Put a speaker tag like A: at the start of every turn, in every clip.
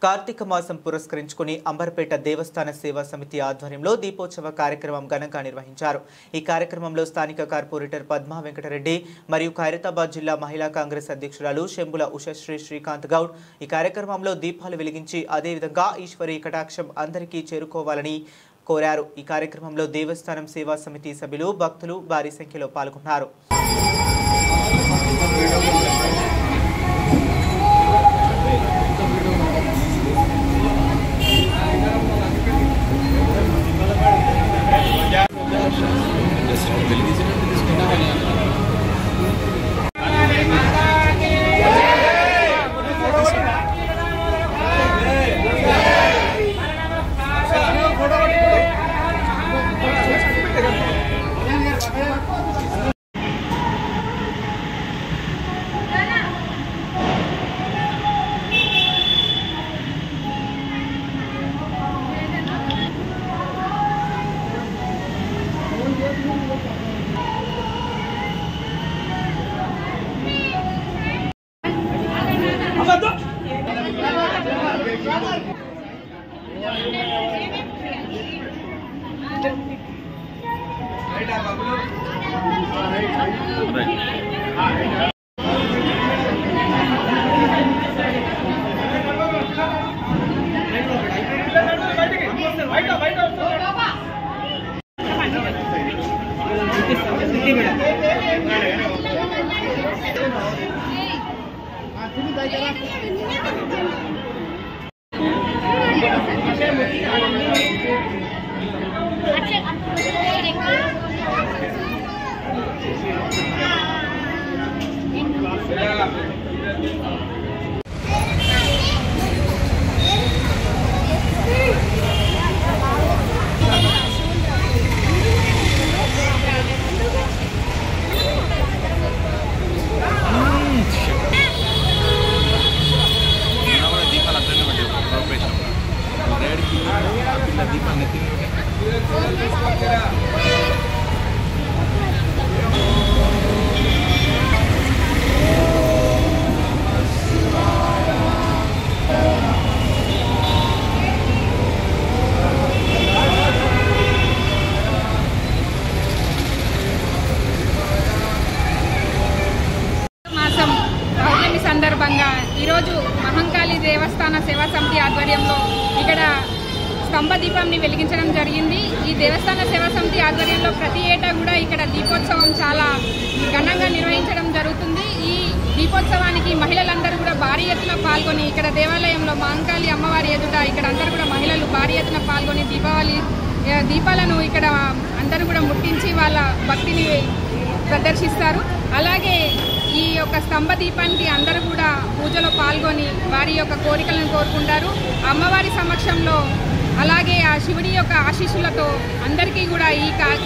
A: కార్తీక మాసం పురస్కరించుకుని అంబర్పేట దేవస్థాన సేవా సమితి ఆధ్వర్యంలో దీపోత్సవ కార్యక్రమం ఘనంగా నిర్వహించారు। ఈ కార్యక్రమంలో స్థానిక కార్పొరేటర్ పద్మా వెంకటరెడ్డి మరియు ఖైరతాబాద్ జిల్లా మహిళా కాంగ్రెస్ అధ్యక్షురాలు శంబుల ఉషశ్రీ శ్రీకాంత్ గౌడ్ ఈ కార్యక్రమంలో దీపాలు వెలిగించి అదేవిధంగా ఈశ్వరీ కటాక్షం అందరికీ చేరుకోవాలని కోరారు। ఈ కార్యక్రమంలో దేవస్థానం సేవా సమితి సభ్యులు భక్తులు భారీ సంఖ్యలో పాల్గొన్నారు।
B: సందర్భంగా ఈరోజు మహంకాళి దేవస్థాన సేవా సమితి ఆధ్వర్యంలో ఇక్కడ స్తంభ దీపంని వెలిగించడం జరిగింది। ఈ దేవస్థాన సేవా సమితి ఆధ్వర్యంలో ప్రతి ఏటా కూడా ఇక్కడ దీపోత్సవం చాలా ఘనంగా నిర్వహించడం జరుగుతుంది। ఈ దీపోత్సవానికి మహిళలందరూ కూడా భారీ ఎత్తున పాల్గొని ఇక్కడ దేవాలయంలో మహంకాళి అమ్మవారి ఎదుట ఇక్కడ అందరూ కూడా మహిళలు భారీ ఎత్తున పాల్గొని దీపాలను ఇక్కడ అందరూ కూడా ముట్టించి వాళ్ళ భక్తిని ప్రదర్శిస్తారు। అలాగే ఈ యొక్క స్తంభ దీపానికి అందరూ కూడా పూజలో పాల్గొని వారి యొక్క కోరికలను కోరుకుంటారు అమ్మవారి సమక్షంలో। అలాగే ఆ శివుడి యొక్క ఆశీస్సులతో అందరికీ కూడా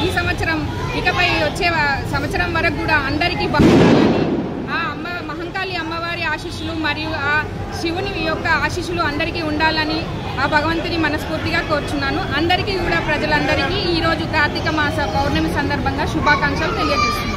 B: ఈ సంవత్సరం ఇకపై వచ్చే సంవత్సరం వరకు కూడా అందరికీ బాగుండాలని ఆ మహంకాళి అమ్మవారి ఆశీస్సులు మరియు ఆ శివుని యొక్క ఆశీస్సులు అందరికీ ఉండాలని ఆ భగవంతుని మనస్ఫూర్తిగా కోరుచున్నాను। అందరికీ కూడా ప్రజలందరికీ ఈరోజు కార్తీక మాస పౌర్ణమి సందర్భంగా శుభాకాంక్షలు తెలియజేస్తున్నాను।